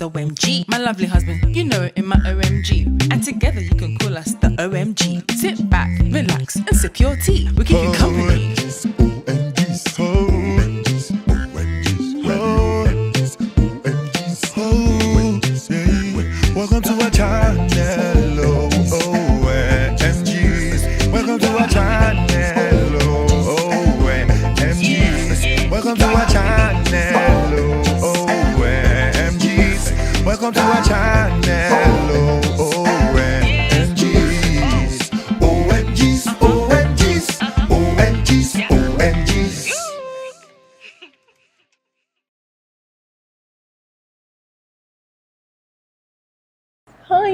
is OMG. My lovely husband, you know it in my OMG. And together you can call us the OMG. Sit back, relax, and sip your tea. We keep you company. Welcome to our channel, OMGs. Welcome to our channel, OMGs. Welcome to our channel, OMGs. Welcome to our channel, OMGs. OMGs, OMGs, OMGs, OMGs. Hi.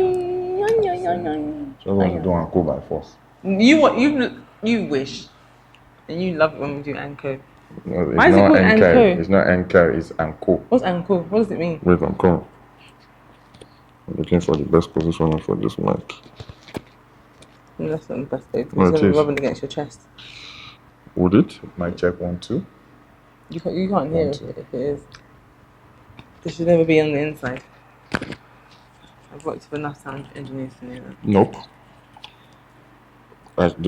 So we're going to do Anko by force. You wish, and you love it when we do Anko. No, it's Why is it not called Anko. Anko? It's not Anko, it's Anko. What's Anko? What does it mean? Wait, I'm coming. I'm looking for the best position for this mic. No, that's not the best way. It's No, it going to be is. rubbing against your chest. Would it? Mic check 1, 2. You can't hear One, it two. if it is. This should never be on the inside. I've worked with enough sound engineers to know that. Nope.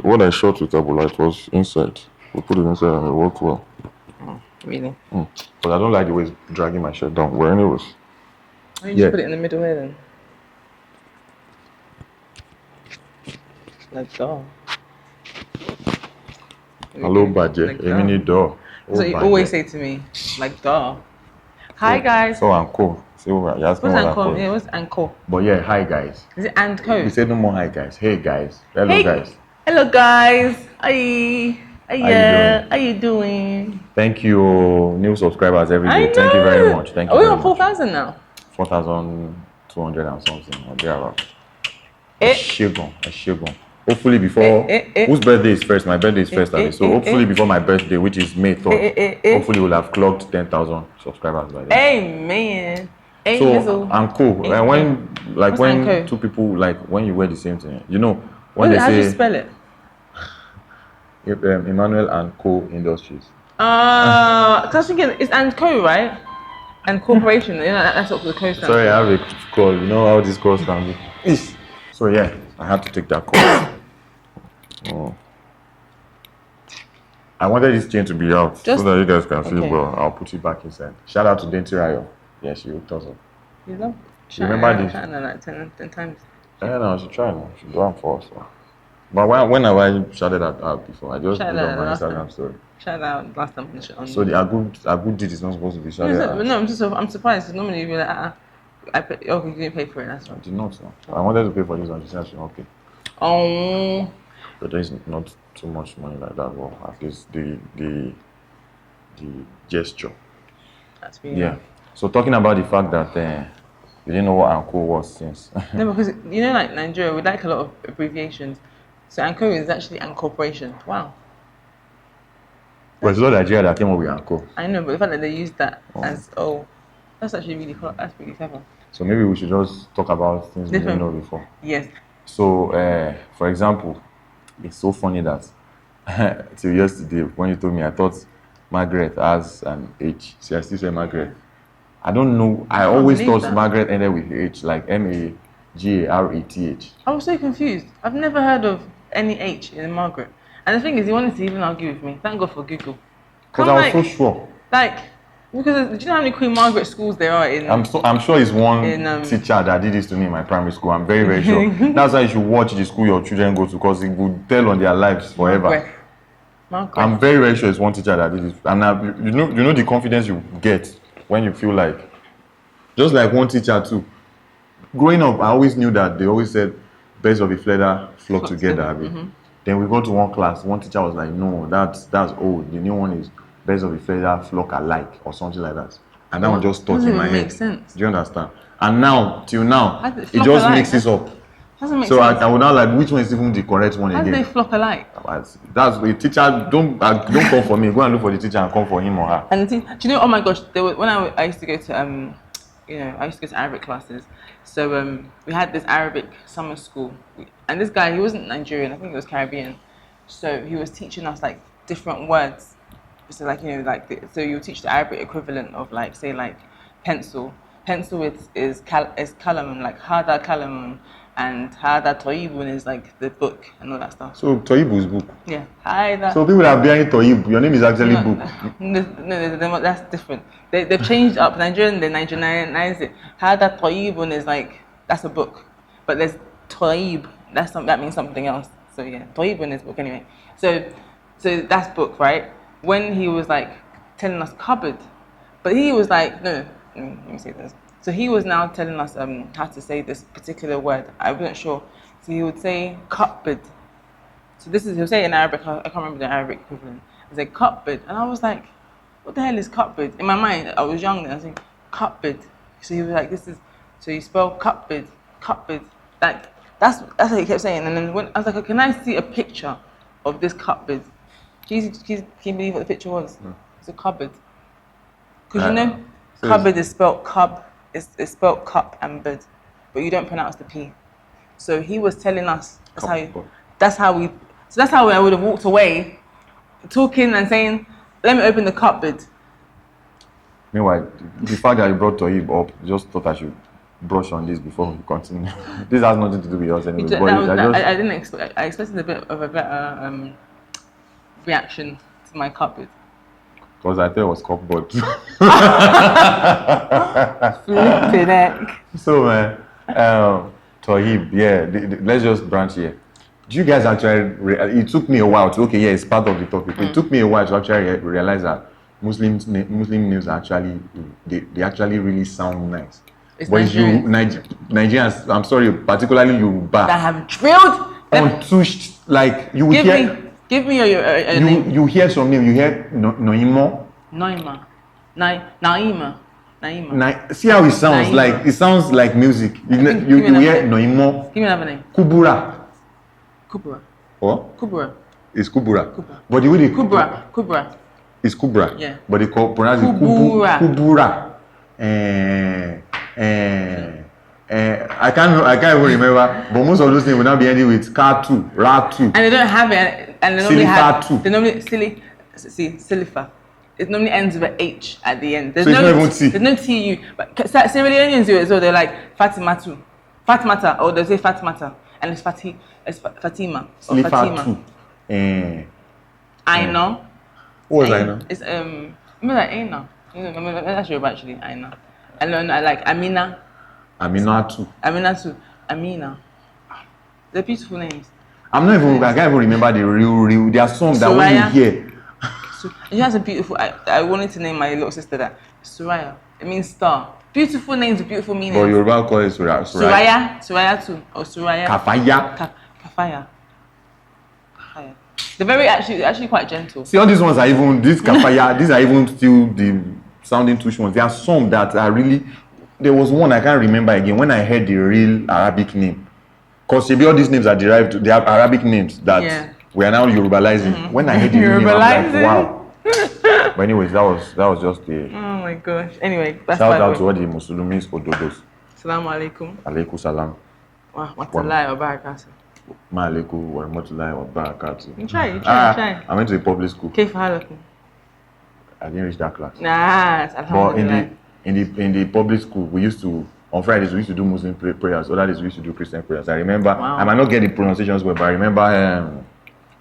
What I shot with Abulite was inside. We put it inside and it worked well. Oh, really? But I don't like the way it's dragging my shirt down. Well, anyways. Why don't you just put it in the middle here then? Like door. Hello, Badje. Emini door. That's what you always say to me. Like door. Hi guys. So Anko. See what you're asking What's what Anko? Anko is. Yeah, what's Anko? But yeah, hi guys. Is it Anko? We said no more hi guys. Hey guys. Hello Hey. guys. Hello guys. Hi. doing? How you doing? Thank you, new subscribers every I day. Thank you very know. much. Thank you. Are we very on much. 4,000 now? 4,200 and something or thereabout. Eh. Eshegun. Hopefully before whose birthday is first? My birthday is first. So hopefully before my birthday, which is May 3rd, hopefully we'll have clocked 10,000 subscribers by then. Amen. So Anko, when What's Anko? two people when you wear the same thing, you know when How do you they say spell it? Emmanuel and Co Industries. Because I was thinking it's and Co, right? And corporation. You know, that's what the co stands. Sorry, I have a call. You know how this calls can be. So yeah, I had to take that call. I wanted this chain to be out so that you guys can see, but I'll put it back inside. Shout out to Denti Rayo. Yeah, she hooked us up. You know? You remember this? Like 10 times. Yeah, no, she tried. No. She do it for us. So. But when have I shouted that out before? I just put it on my Instagram story. Shout out last time on So the a good deed is not supposed to be shouted out. No, I'm surprised because normally you'd be like, you didn't pay for it, that's I right. did not. No. I wanted to pay for this one. She said she okay. Oh. But there is not too much money like that. Well, at least the gesture. That's really Yeah. So talking about the fact that you didn't know what Anko was since. No, because you know, like Nigeria, we like a lot of abbreviations. So Anko is actually Ancorporation. Wow. But it's not Nigeria that came up with Anko. I know, but the fact that they used that as that's actually really cool. That's really clever. So maybe we should just talk about things we didn't know before. Yes. So, for example, it's so funny that till yesterday when you told me, I thought Margaret has an H. See, I still say Margaret. I don't know. I always thought that Margaret ended with H, like Magareth. I was so confused. I've never heard of any H in Margaret. And the thing is, he wanted to even argue with me. Thank God for Google. Because I was so sure. Because do you know how many Queen Margaret schools there are in? I'm sure it's one teacher that did this to me in my primary school. I'm very, very sure. That's why you should watch the school your children go to, because it would tell on their lives forever. Margaret. I'm very, very sure it's one teacher that did this. And you know the confidence you get when you feel like, just like one teacher too. Growing up, I always knew that they always said birds of a feather flock together. Mm-hmm. Then we go to one class, one teacher was like, no, that's old. The new one is birds of a feather flock alike or something like that. And that one just stuck in my head. Makes sense. Do you understand? And now, till now, it just mixes up. Doesn't make so sense. I would now like, which one is even the correct one again? How do they flock alike? That's the teacher. Don't come for me. Go and look for the teacher and come for him or her. And do you know? Oh my gosh! When I used to go to I used to go to Arabic classes. So we had this Arabic summer school, and this guy, he wasn't Nigerian. I think he was Caribbean. So he was teaching us like different words. So so you teach the Arabic equivalent of say pencil. pencil is kalamun, like hada kalamun, and hada toibun is like the book and all that stuff. So Toibu is book. Yeah. Hada. So people are behind Toibu. Your name is actually No, book. no, that's different. They've changed up. They Nigerianize it. Hada toibun is like, that's a book. But there's toib, that means something else. So yeah, toibun is book anyway. So that's book, right? When he was like telling us cupboard, but he was like, no, let me say this. So he was now telling us how to say this particular word. I wasn't sure. So he would say cupboard. So he'll say it in Arabic. I can't remember the Arabic equivalent. He's like cupboard, and I was like, what the hell is cupboard? In my mind, I was young then. I was like cupboard. So he was like, so you spell cupboard. Like that's what he kept saying. And then when I was like, can I see a picture of this cupboard? Can you believe what the picture was? It's a cupboard. Because you know, cupboard is spelled cub. It's spelled cup and bed, but you don't pronounce the P. So he was telling us that's how I would have walked away, talking and saying, "Let me open the cupboard." Meanwhile, the fact that you brought Toib up, just thought I should brush on this before we continue. This has nothing to do with us anyway. I didn't expect. I expected a better reaction to my cupboard. Because I thought it was cupboard. Flipping heck. So man, Toib, yeah. Let's just branch here. Do you guys actually? It took me a while to it's part of the topic. It took me a while to actually realize that Muslim names actually they actually really sound nice. It's but Nigerians, I'm sorry, particularly Yoruba, that have drilled untouched. Like you would hear. Give me your name. You hear some name. You hear Naima. See how it sounds Naima. like. It sounds like music. You hear Naima. Give me another name. Kubura. What? Kubura. It's Kubura. But the way they Kubra. It's Kubra. Yeah. But they pronounce it Kubura. I can't even remember. But most of those names will now be ending with K2, Ra2. And they don't have it. And they normally Silifa. It normally ends with an H at the end. There's no TU. But Sierra Leoneans do it as well. They're like Fatimata, or they say Fatimata, and it's Fatima. Fatima. Aina. What was Aina? It's remember like Aina. That's Yoruba actually. Aina. And then I like Amina. Aminatu. Amina. They're beautiful names. I can't even remember the real their song that when you hear. She has a beautiful. I wanted to name my little sister that Suraya. It means star. Beautiful names with beautiful meanings. But Yoruba call it Suraya. Suraya too, or Suraya. Kafaya. They're very actually quite gentle. See, all these ones are even Kafaya. These are even still the sounding tush ones. There are some that are really. There was one I can't remember again when I heard the real Arabic name. Because all these names are derived, they are Arabic names that we are now Yorubalizing. Mm-hmm. When I heard the real name, I was like, wow. But anyways, that was just the. Oh my gosh. Anyway, that's shout out to all the Muslims Ododos. Assalamu alaikum. Alaikum salam. Wa rahmatullahi wa barakatuh. Ma alaikum wa rahmatullahi wa barakatuh. You try. I went to a public school. Kayfa halakum? I didn't reach that class. Nah, but in the public school, we used to. On Fridays, we used to do Muslim prayers. Other days, we used to do Christian prayers. I remember, I might not get the pronunciations well, but I remember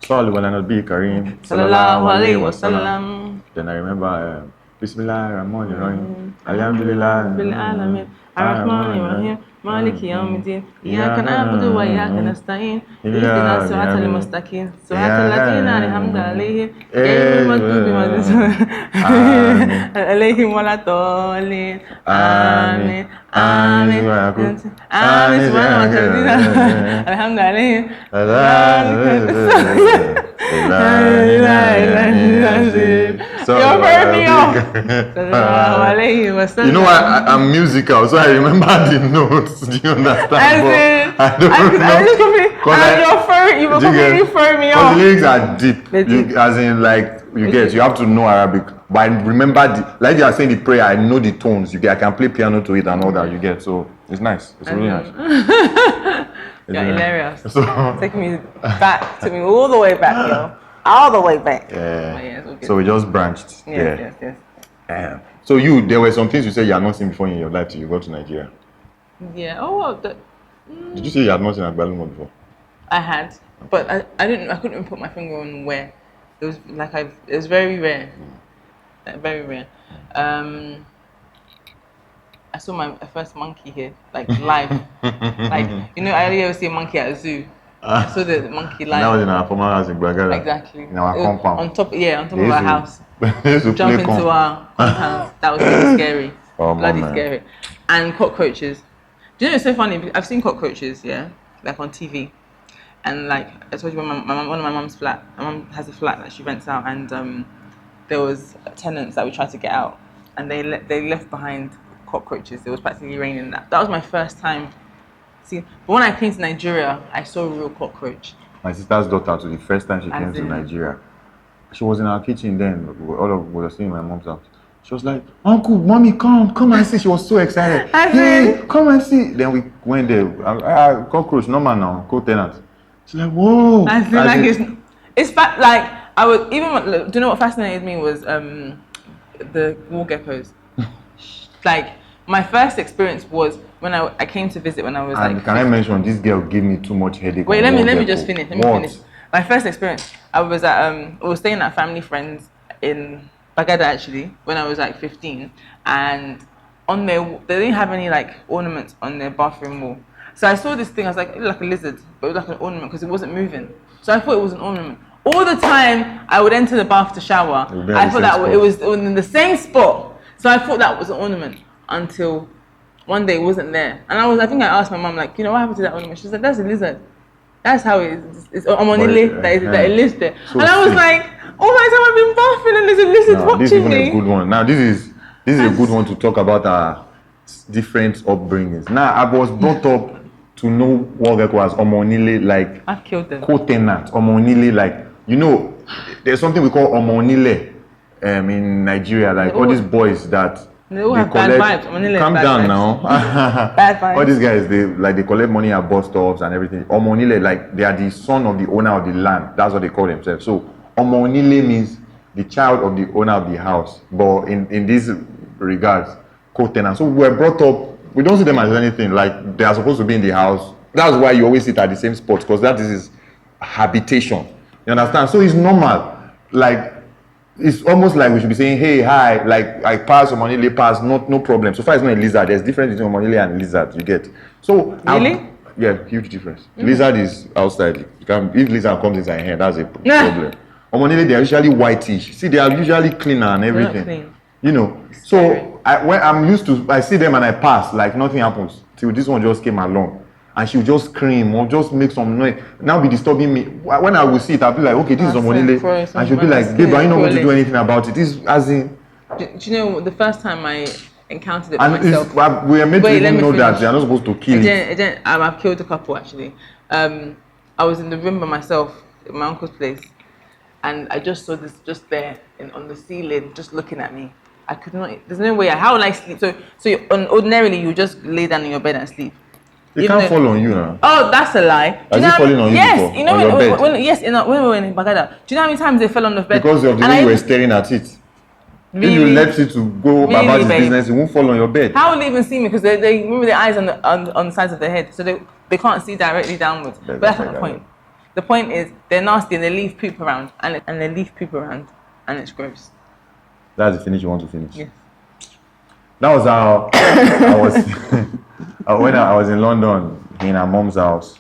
Sallallahu Alaihi Kareem, Sallallahu Alaihi Wasallam. Then I remember Bismillah Rahman Rahim, Alhamdulillah, Bil Alamin, Ar-Rahman Rahim, Maliki Yawmiddin, Iyyaka na'budu wa iyyaka nasta'in, Ihdina as-siratal mustaqim, siratal ladzina an'amta 'alaihim, ghayril maghdubi alaihim waladdallin. Amin. You're burning me off. You know I'm musical, so I remember the notes. Do you understand? I don't know. You were completely throwing me off. Because the lyrics are deep. You have to know Arabic. But I remember like you are saying the prayer, I know the tones. I can play piano to it and all that. You get, so it's nice. It's really nice. You're hilarious. So, took me all the way back, yo. All the way back. Yeah. So we just branched. Yes. So there were some things you said you had not seen before in your life till you got to Nigeria. Yeah. Oh well. Did you say you had not seen agbalumo before? I had, but I couldn't even put my finger on where. It was like it was very rare. Like, very rare. I saw my first monkey here, like live. Like, I only ever see a monkey at a zoo. I saw the monkey live. That was in our former house in Bagada. Exactly. In our compound. On top of our house. Jump into our compound. That was really scary. Oh, bloody man. Scary. And cockroaches. Do you know, it's so funny? I've seen cockroaches, yeah, like on TV. And like I told you, one of my mum's flat. My mum has a flat that she rents out, and there was tenants that we tried to get out, and they left behind cockroaches. It was practically raining. That was my first time seeing. But when I came to Nigeria, I saw a real cockroach. My sister's daughter, to the first time she came to Nigeria, she was in our kitchen then. We were staying in my mom's house. She was like, "Uncle, mommy, come and see." She was so excited. Hey, come and see. Then we went there. Cockroach, normal now, co-tenant. She's like, whoa. I feel like it's like I would even. Do you know what fascinated me was the wall geckos. Like my first experience was when I came to visit when I was and like. Can 15. I mention this girl gave me too much headache? Wait, let me just finish. Let me finish. My first experience, I was staying at family friends in Bagada actually when I was like 15, and they didn't have any like ornaments on their bathroom wall. So I saw this thing. I was like, it looked like a lizard, but it was like an ornament because it wasn't moving. So I thought it was an ornament. All the time I would enter the bath to shower, I thought that it was in the same spot. So I thought that was an ornament until one day it wasn't there. And I think I asked my mum, like, what happened to that ornament? She said, that's a lizard. That's how it is. It's Omonile that it lives there. So and I was like, all my time I've been bathing and there's a lizard watching this is me. A good one. Now this is a good one to talk about our different upbringings. Now I was brought up to know what that was Omonile, like I've killed them. Co-tenant, Omonile, like there's something we call Omonile in Nigeria, like all these boys that they have bad vibes. Calm down now. Bad vibes. All these guys, they collect money at bus stops and everything. Omonile, like they are the son of the owner of the land. That's what they call themselves. So Omonile means the child of the owner of the house. But in these regards, co-tenant. So we're brought up. We don't see them as anything. Like they are supposed to be in the house. That's why you always sit at the same spot, because that is habitation. You understand? So it's normal. Like it's almost like we should be saying, hey, hi, like I pass Omonile, pass, no problem. So far it's not a lizard. There's difference between Omonile and lizard, you get. So really? Yeah, huge difference. Lizard is outside. If lizard comes inside here, that's a problem. Omonile, they are usually whitish. See, they are usually cleaner and everything. Clean. So when I'm used to, I see them and I pass, like nothing happens. Till this one just came along. And she'll just scream or just make some noise. Now be disturbing me. When I will see it, I'll be like, okay, this is Omonile. And she'll be like, babe, are you not going to do anything about it? This as in. Do you know the first time I encountered it and myself? We are made to even know that they are not supposed to kill it. I've killed a couple actually. I was in the room by myself at my uncle's place, and I just saw this just there on the ceiling, just looking at me. I could not. There's no way. How will I sleep? So ordinarily you just lay down in your bed and sleep. It can't fall on you now. Oh, that's a lie. Has it fallen on you yes, before? On your bed? When we were in Bagada. Do you know how many times they fell on the bed? Because of the way you were staring at it. Really? If you left it to go about its business, it won't fall on your bed. How will they even see me? Because they remove their eyes on the sides of their head, so they can't see directly downwards. But that's not the point. The point is they're nasty and they leave poop around, and they leave poop around, and it's gross. That's the finish you want to finish. Yes. That was how I was when I was in London in her mom's house.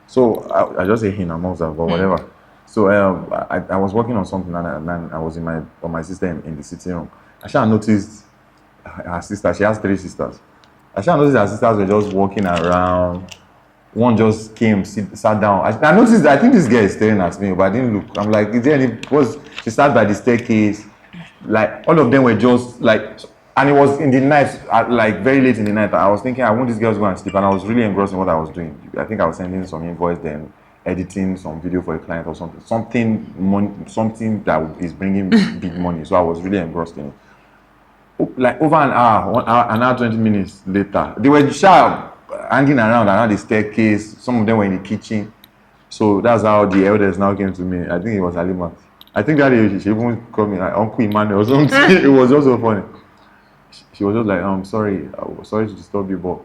So I just say in her mom's house, but whatever. So I was working on something and I was on my sister in the sitting room. I shall noticed her sister. She has 3 sisters. I shall noticed her sisters were just walking around. One just came, sat down. I noticed that I think this girl is staring at me, but I didn't look. I'm like, is there any? Because she sat by the staircase. Like all of them were just like. And it was in the night, like very late in the night. I was thinking, I want these girls to go and sleep. And I was really engrossed in what I was doing. I think I was sending some invoice, then editing some video for a client or something. Something that is bringing big money. So I was really engrossed in it. Like over an hour, 20 minutes later, they were sharp, hanging around the staircase. Some of them were in the kitchen. So that's how the elders now came to me. I think it was Alimat. I think that she even called me like Uncle Emmanuel or something. It was also funny. she was just like, sorry, sorry to disturb you, but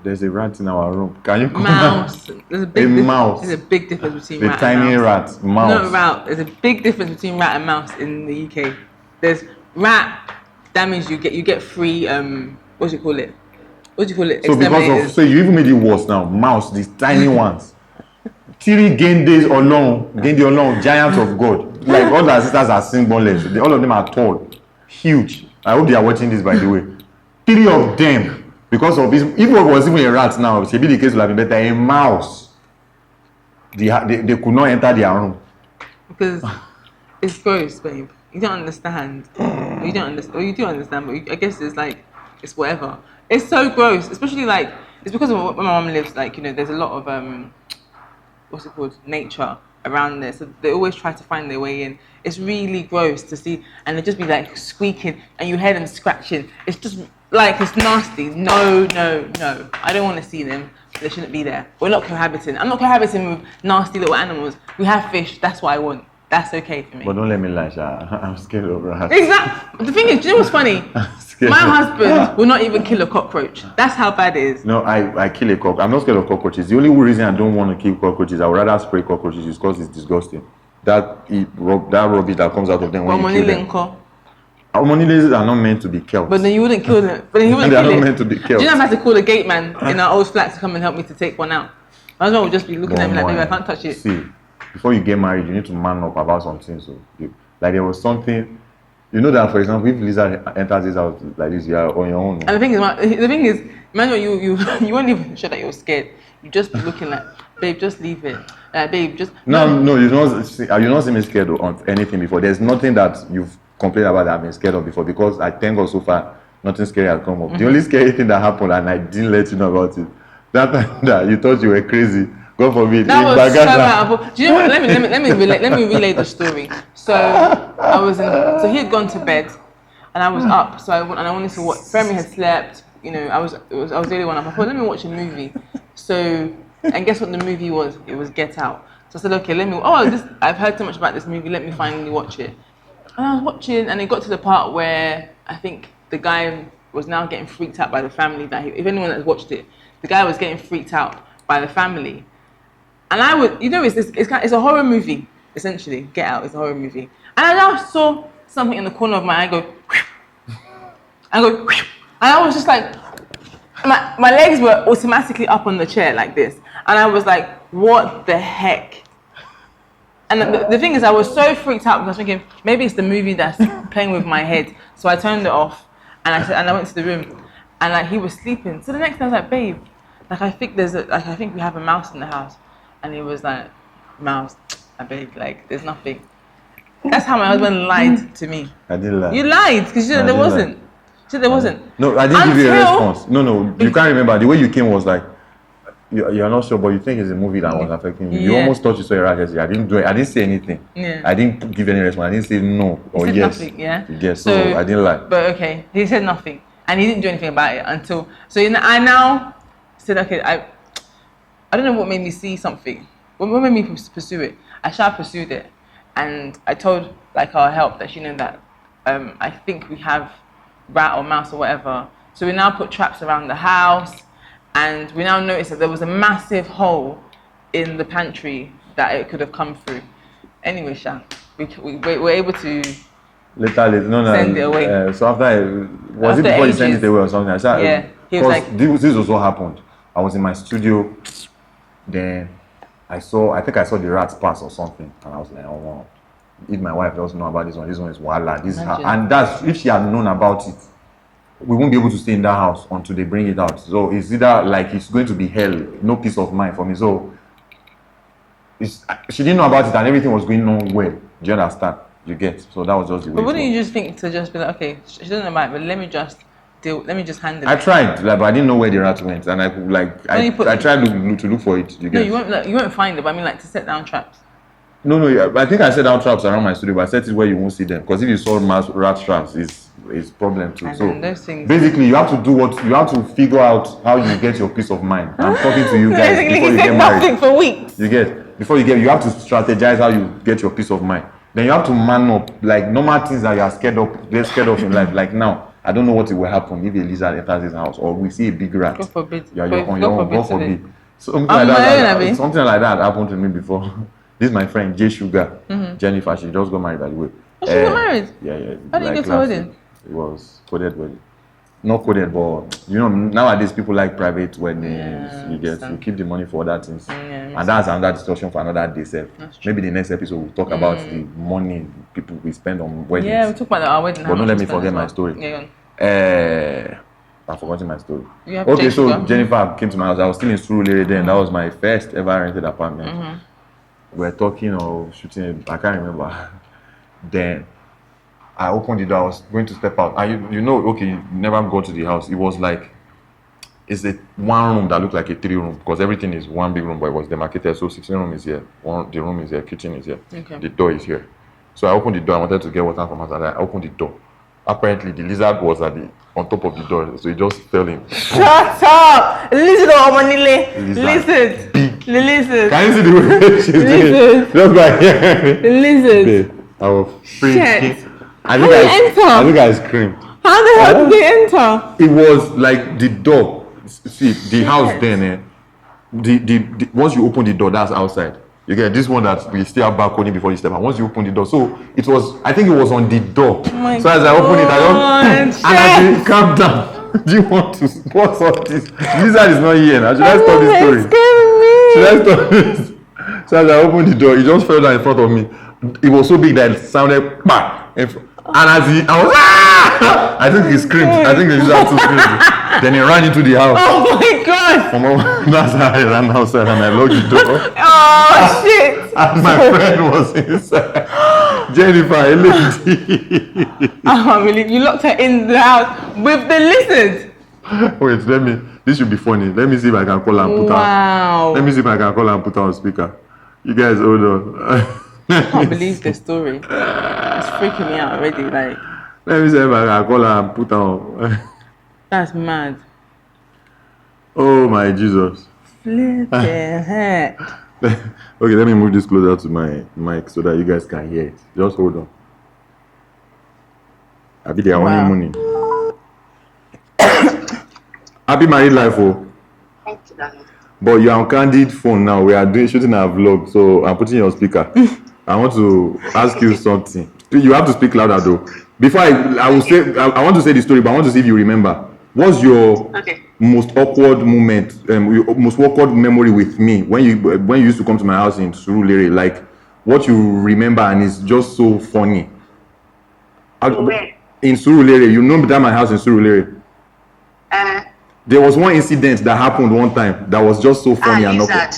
there's a rat in our room. Can you come Mouse. There's a big mouse. There's a big difference between The rat tiny and mouse. rat, mouse. No, rat. There's a big difference between rat and mouse in the UK. There's rat. That means you get free. What do you call it? What do you call it? So because of, so you even made it worse now. Mouse, these tiny ones. Three Gendes alone, giants of God. Like all our sisters are symbolless. All of them are tall, huge. I hope they are watching this, by the way. 3 of them, because of this. If it was even a rat now, maybe the case would have been better. A mouse. They could not enter their room. Because it's gross, babe. You don't understand. You don't understand. Well, you do understand, but I guess it's like, it's whatever. It's so gross, especially like, it's because of where my mom lives, like, you know, there's a lot of, what's it called, nature around there. So they always try to find their way in. It's really gross to see, and they just be like squeaking, and you hear them scratching. It's just like, it's nasty. No. I don't want to see them. They shouldn't be there. We're not cohabiting. I'm not cohabiting with nasty little animals. We have fish. That's what I want. That's okay for me. But don't let me lie, Sha. I'm scared of rats. Exactly. The thing is, do you know what's funny? My husband will not even kill a cockroach. That's how bad it is. No, I kill a cockroach. I'm not scared of cockroaches. The only reason I don't want to kill cockroaches, I would rather spray cockroaches, is because it's disgusting. That rubbish that comes out of them when you kill them. Monilies are not meant to be killed. But then you wouldn't kill them. But then he wouldn't They are kill not it. meant to be killed. Do you know I had to call a gate man in our old flat to come and help me to take one out? My husband would just be looking at me like, maybe I can't touch it. See, before you get married, you need to man up about something. So, like there was something, you know that, for example, if Lisa enters this house like this, you are on your own. And the thing is, imagine you won't even show that you're scared. You just be looking like, babe, just leave it. Babe, just No, you not see me scared of anything before. There's nothing that you've complained about that I've been scared of before, because I thank God so far nothing scary has come up. The only scary thing that happened, and I didn't let you know about it, that time that you thought you were crazy. God forbid. That was so bad. Do you know what? Let me relay the story. So I was so he had gone to bed, and I was up. So I wanted to watch. Femi had slept. You know, I was the only one up. I thought, let me watch a movie. So, and guess what the movie was? It was Get Out. So I said, okay, I've heard so much about this movie. Let me finally watch it. And I was watching, and it got to the part where I think the guy was now getting freaked out by the family. If anyone has watched it, the guy was getting freaked out by the family. And I would, you know, it's a horror movie, essentially. Get Out is a horror movie. And I now saw something in the corner of my eye go, and I was just like, my legs were automatically up on the chair like this. And I was like, what the heck? And the thing is, I was so freaked out because I was thinking, maybe it's the movie that's playing with my head. So I turned it off, and I went to the room, and like he was sleeping. So the next day I was like, babe, like I think we have a mouse in the house. And he was like, mouse, I beg, like, there's nothing. That's how my husband lied to me. I didn't lie. You lied, because you said there wasn't. You said there wasn't. No, I didn't give you a response. No, you can't remember. The way you came was like, you're not sure, but you think it's a movie that was affecting you. You almost thought you saw a rat yesterday. I didn't do it. I didn't say anything. Yeah. I didn't give any response. I didn't say no or yes. Nothing, yeah? Yes, so I didn't lie. But okay, he said nothing. And he didn't do anything about it until, I now said, okay, I don't know what made me see something. What made me pursue it? I pursued it, and I told like our help that she knew that I think we have rat or mouse or whatever. So we now put traps around the house, and we now noticed that there was a massive hole in the pantry that it could have come through. Anyway, Sha, we were able to send it away. So after was it before you sent it away or something? I said, yeah. He was like, this was what happened. I was in my studio, then I think I saw the rats pass or something, and I was like, oh wow. If my wife doesn't know about this one is voila. This is her. And that's, if she had known about it, we won't be able to stay in that house until they bring it out. So it's either like it's going to be hell, no peace of mind for me. So she didn't know about it, and everything was going on well. Do you understand? You get? So that was just the way. But wouldn't you just think to just be like, okay, she doesn't know about it, but let me just handle it. I tried, but I didn't know where the rat went, and I tried to look for it. You won't find it. But I mean, like, to set down traps. No, I think I set down traps around my studio, but I set it where you won't see them. Because if you saw rat traps, it's problem too. And so those things, basically, you have to figure out how you get your peace of mind. I'm talking to you guys before you get married. Nothing for weeks. You have to strategize how you get your peace of mind. Then you have to man up, like normal things that you are scared of in life. Like now, I don't know what will happen if a lizard enters his house or we see a big rat. God forbid. Yeah, you're on your own. God forbid. Something On like my that. own, Something like that happened to me before. This is my friend J Sugar, Jennifer. She just got married, by the way. Oh, she got married? Yeah. How did you go to her wedding? It was coded wedding. Not coded, but you know, nowadays people like private weddings. You keep the money for other things. And that's another discussion for another day, sir. Maybe the next episode we'll talk about the money people we spend on weddings. Yeah, we'll talk about our wedding. But don't let me forget my story. Yeah, I've forgotten my story. Okay, so Jennifer came to my house. I was still in Surulere then. That was my first ever rented apartment. We were talking or shooting, I can't remember. Then I opened the door. I was going to step out. And you never go to the house. It was like, it's a one room that looked like a 3 room because everything is one big room, but it was demarcated. So 16 room is here, the room is here, kitchen is here, the door is here. So I opened the door. I wanted to get water from outside. I opened the door. Apparently, the lizard was on top of the door, so it just fell in. Shut up! Lizard or Omanile? Lizard. Big. Lizard. Can you see the way she's doing it? Just like Lizard. Babe, I was freaking. How did they enter? I think I screamed. How the hell did they enter? It was like the door. See, the house then, the once you open the door, that's outside. You get this one that we still have balcony before you step out. Once you open the door, so it was. I think it was on the door. Oh so as I opened it, I just and I said, calm down. Do you want to? What's all this? Lizard is not here now. Should I stop this story? Should I stop this? So as I opened the door, it just fell down in front of me. It was so big that it sounded bang. And I was I think he screamed. I think the lizard too screamed. Then he ran into the house. Oh my god! That's how I ran outside and I locked the door. Oh shit! And my friend was inside. Jennifer, a lady. I can't believe you locked her in the house with the lizard. Wait, this should be funny. Let me see if I can call her and put her. Let me see if I can call her and put her on speaker. You guys hold on. I can't believe this story. It's freaking me out already. Like, let me see if I can call her and put her on. That's mad. Oh my Jesus. Flipping heck. Okay, let me move this closer to my mic so that you guys can hear it. Just hold on. I'll be there honeymoon. Happy married life, oh. Thank you, darling. But you're on candid phone now. We are shooting our vlog, so I'm putting your speaker. I want to ask you something. You have to speak louder though. Before I will say, I want to say the story, but I want to see if you remember. What's your most awkward moment, your most awkward memory with me when you used to come to my house in Surulere? Like, what you remember and it's just so funny. Where? In Surulere, you know that my house in Surulere. There was one incident that happened one time that was just so funny and awkward.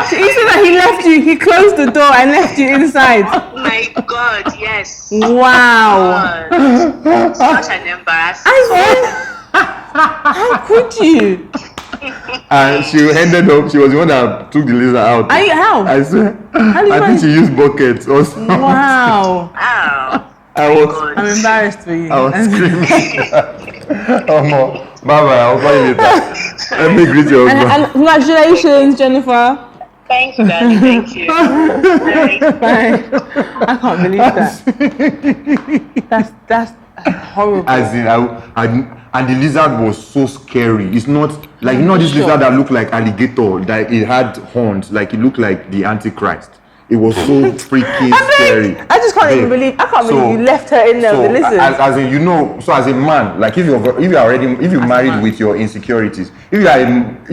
He said that he left you. He closed the door and left you inside. Oh my God! Yes. Wow. God. Such an embarrassment. How could you? And she ended up. She was the one that took the lizard out. How? I swear. I think she used buckets or something. Wow. Wow. I'm embarrassed for you. I was screaming. Oh no. Bye bye. I'll call you later. Let me greet your husband. And congratulations, Jennifer. Thank you, darling. Thank you. Bye. I can't believe that. That's horrible. As in, and the lizard was so scary. It's not like this lizard that looked like alligator. That it had horns. Like it looked like the Antichrist. It was so freaking scary. I just can't even believe. I can't believe you left her in there with the lizard. As in, so as a man, like if you're married with your insecurities, if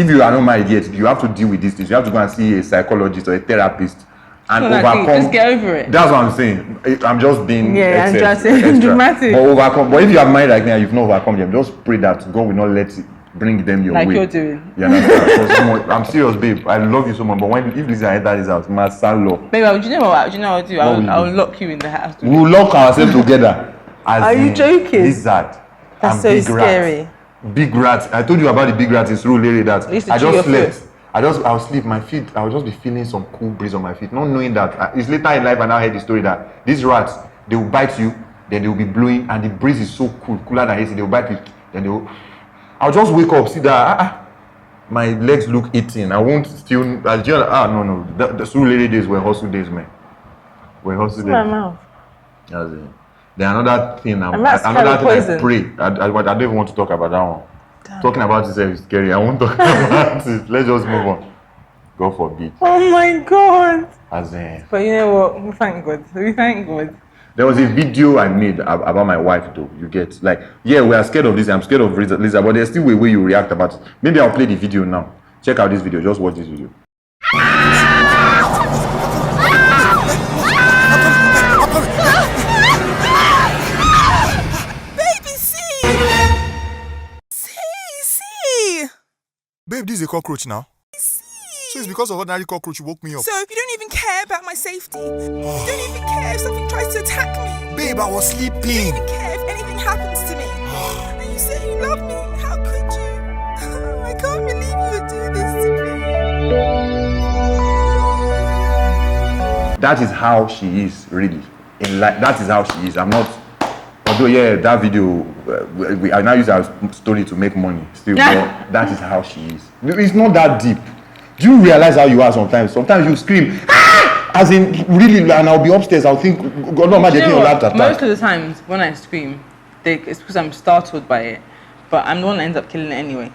you are not married yet, you have to deal with these things. You have to go and see a psychologist or a therapist and overcome. Just get over it. That's what I'm saying. I'm just being extra. Dramatic. But overcome. But if you are married like me and you've not overcome them, just pray that God will not let it bring them your way. Like you're doing. You understand? I'm serious, babe. I love you so much. But if Lisa enter this house, my son-in-law. Babe, do you know what I'll do? I'll lock you in the house. We'll lock ourselves together. Are you joking? Lizard. That's so scary. Big rat. I told you about the big rat in Surulere that I just slept. I'll sleep. My feet. I'll just be feeling some cool breeze on my feet, not knowing that it's later in life. And I heard the story that these rats, they will bite you, then they will be blowing, and the breeze is so cool, cooler than AC. They will bite you, then they will. I'll just wake up, see that my legs look eating. I won't still. No. The Surulere days were hustle days, man. Were hustle days. My mouth. That's it. Then another thing, And rats carry another thing poison. I pray. I don't even want to talk about that one. Damn. Talking about it is scary. I won't talk about it. Let's just move on. God forbid. Oh my God. As in, But you know what? We thank God. We thank God. there was a video I made about my wife though. You get like, yeah, we are scared of this. I'm scared of Lisa, but there's still a way you react about it. Maybe I'll play the video now. Check out this video. Just watch this video. Babe, this is a cockroach now. So it's because of ordinary cockroach you woke me up. So you don't even care about my safety. You don't even care if something tries to attack me. Babe, I was sleeping. You don't even care if anything happens to me. And you say you love me. How could you? I can't believe you would do this to me. That is how she is, really. In life, that is how she is. I'm not. Although, yeah, that video, I now use our story to make money still, but that is how she is. It's not that deep. Do you realize how you are sometimes? Sometimes you scream, ah! As in, really, and I'll be upstairs, I'll think, God, no, man, they're getting a laugh attack. Most of the times when I scream, it's because I'm startled by it, but I'm the one that ends up killing it anyway.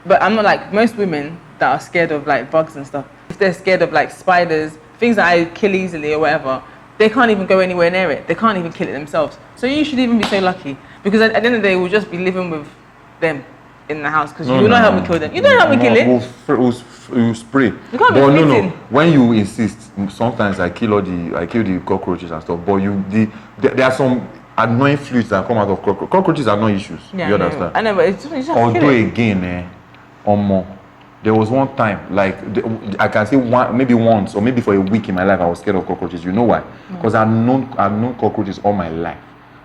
But I'm not like most women that are scared of like bugs and stuff. If they're scared of like spiders, things that I kill easily or whatever, they can't even go anywhere near it. They can't even kill it themselves. So you should even be so lucky, because at the end of the day, we'll just be living with them in the house, because you will not help me kill them. You don't help me kill it. We'll spray. You can't but be no, spitting. when you insist, sometimes I kill the cockroaches and stuff, but there are some annoying fluids that come out of cockroaches. Cockroaches are no issues. Yeah, you understand? I know, but it's just have to Although kill it. again, there was one time, like I can say maybe once or maybe for a week in my life, I was scared of cockroaches. You know why? Because I've known cockroaches all my life,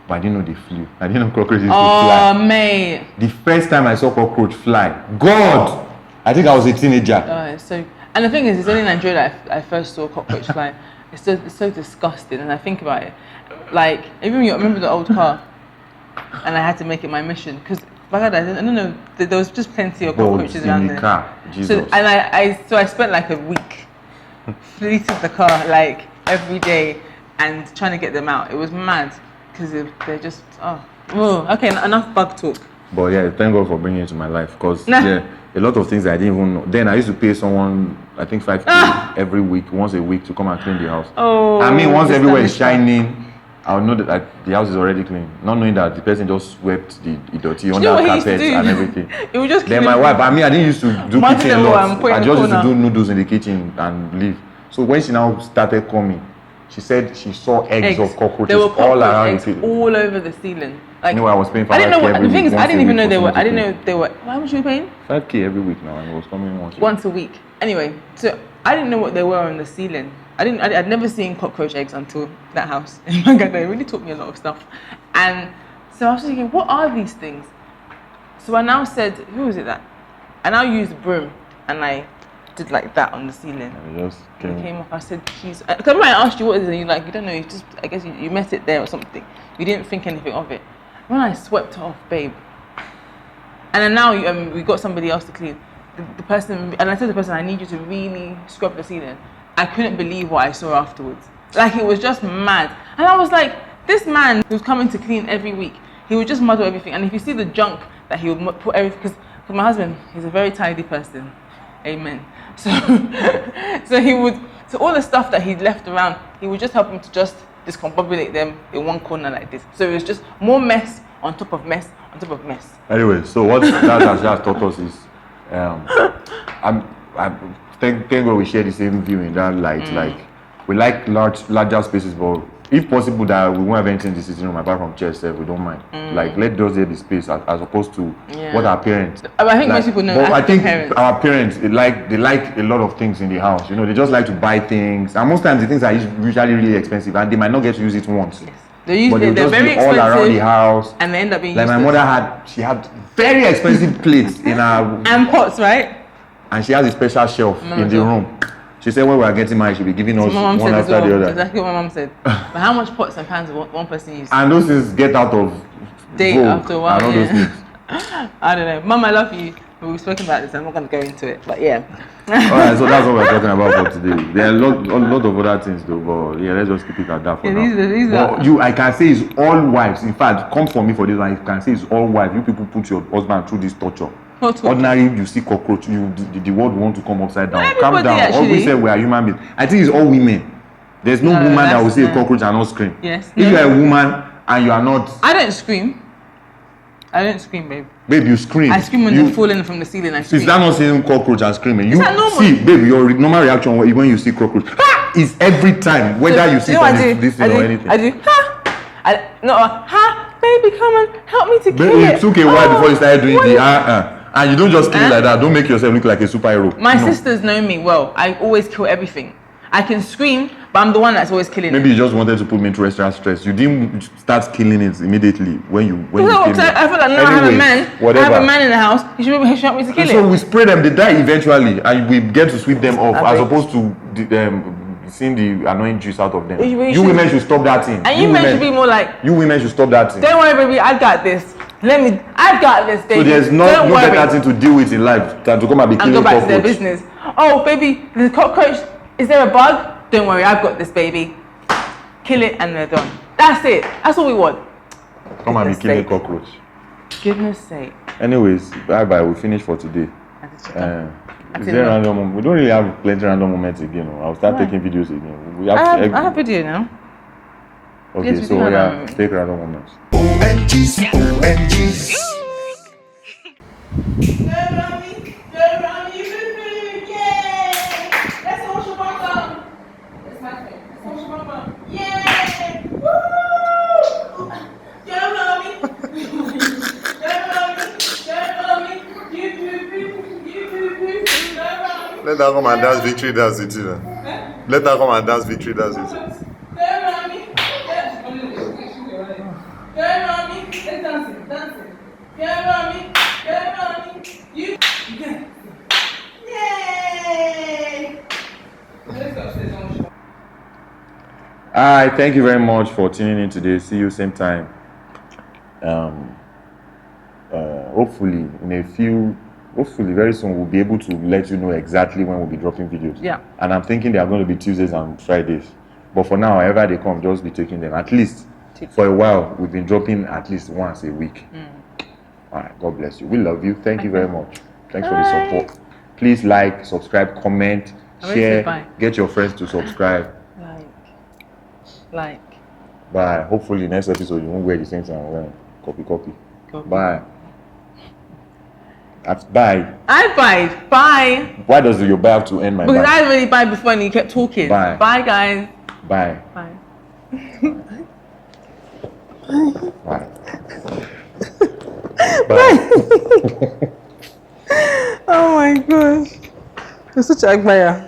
but I didn't know they flew. I didn't know cockroaches could fly. Oh, mate. The first time I saw cockroach fly, God, I think I was a teenager. And the thing is, it's only in Nigeria that I first saw cockroach fly. It's so disgusting, and I think about it. Like, even you remember the old car, and I had to make it my mission, because I don't know, there was just plenty of cockroaches around there. Car. Jesus. So, and I spent like a week fleeting the car like every day and trying to get them out. It was mad, because they're just okay, enough bug talk. But yeah, thank God for bringing it to my life, because yeah, a lot of things I didn't even know. Then I used to pay someone, I think 5K every week, once a week, to come and clean the house. Oh, I mean, once everywhere is shining, I'll know that the house is already clean, not knowing that the person just swept the dirty under carpets and everything. It was just then my wife, I didn't used to do kitchen a lot. I just used to do noodles in the kitchen and leave. So when she now started coming, she said she saw eggs of cockroaches all around the ceiling. All over the ceiling. Like, I was paying 5K I didn't know what the thing is. I didn't even know they were. I didn't know they were. Why was you paying? 5K every week now, and it was coming once a week. Anyway, so I didn't know what they were on the ceiling. I'd never seen cockroach eggs until that house in Bangladesh. It really taught me a lot of stuff. And so I was thinking, what are these things? So I now said, who was it that? I now used a broom and I did like that on the ceiling. And it just came up. I said, "Jeez." Because I asked you what is it, and you're like, you don't know. You just, I guess you met it there or something. You didn't think anything of it. When I swept it off, babe, and then now we got somebody else to clean. The person, and I said to the person, I need you to really scrub the ceiling. I couldn't believe what I saw afterwards. Like, it was just mad. And I was like, this man who's coming to clean every week, he would just muddle everything. And if you see the junk that he would put everything, because my husband, he's a very tidy person. Amen. So so all the stuff that he'd left around, he would just help him to just discombobulate them in one corner like this. So it was just more mess on top of mess on top of mess. Anyway, so what that has just taught us is, thank God we share the same view in that light. Like, we like larger spaces, but if possible that we won't have anything in the sitting room apart from chairs, we don't mind. Like, let those there be space as opposed to what our parents. I think most people know. But I think parents. our parents, they like a lot of things in the house. You know, they just like to buy things, and most times the things are usually really expensive, and they might not get to use it once. Yes. But they're very be expensive all around the house, and they end up being like useless. my mother had very expensive plates in her and pots, right? and she has a special shelf in the room. She said when we were getting married, she'll be giving us one after the other. Exactly what my mom said. But how much pots and pans one person uses? And those things get out of Date vogue after a while. and all those things. I don't know. Mom, I love you. But we've spoken about this. I'm not going to go into it. But yeah. Alright, so that's what we're talking about for today. There are a lot of other things though, but yeah, let's just keep it at that for now. These are. I can say it's all wives. In fact, come for me for this one. I can say it's all wives. You people put your husband through this torture. Ordinary, you see cockroach, the world want to come upside down. Calm down. Actually. Always say we are human beings. I think it's all women. There's no woman that will see a cockroach and not scream. Yes. If you are a woman and you are not. I don't scream. Babe. Babe, you scream. I scream when they're falling from the ceiling. I scream. Is that not seeing cockroach and screaming? Is that normal? See, babe, your normal reaction when you see cockroach is every time, whether you see this thing or anything. I do. Ha, baby, come on, help me to kill it. It took a while before you started doing the and you don't just kill it like that. Don't make yourself look like a superhero. My sisters know me well. I always kill everything. I can scream, but I'm the one that's always killing Maybe it. you just wanted to put me into extra stress. You didn't start killing it immediately when you came I feel like now I have a man. Whatever. I have a man in the house. You should help me to kill it. So we spray them. They die eventually, and we get to sweep them off, as opposed to seeing the annoying juice out of them. You women should stop that thing. And you men should be more like. You women should stop that thing. Don't worry, baby. I got this. I've got this, baby. So there's no better thing to deal with in life than to come and be killing cockroach. And go back to their business. Oh, baby, the cockroach. Is there a bug? Don't worry, I've got this, baby. Kill it and they're done. That's it. That's all we want. Come and be killing cockroach. Goodness sake. Anyways, bye. We finished for today. Is there random moment? We don't really have plenty random moments again. I'll start taking videos again. We have I have video now. Okay, yes, so yeah, take random moments. OMGs. Let her come and dance victory dance with you. Let her come and dance victory dance with you. Alright, thank you very much for tuning in today. See you same time. Hopefully very soon we'll be able to let you know exactly when we'll be dropping videos. Yeah. And I'm thinking they are going to be Tuesdays and Fridays. But for now, however they come, just be taking them. At least for a while, we've been dropping at least once a week. Alright, God bless you. We love you. Thank you very much. Thanks for the support. Please like, subscribe, comment, share, get your friends to subscribe. Like. Bye. Hopefully next episode you won't wear the same thing I'm wearing. Copy. Bye. Bye. I buy. Bye. Why does your bye have to end my because bye? I already buy before and you kept talking. Bye. Bye, guys. Bye. Bye. Bye. Bye. Oh my gosh. You're such a agmaya.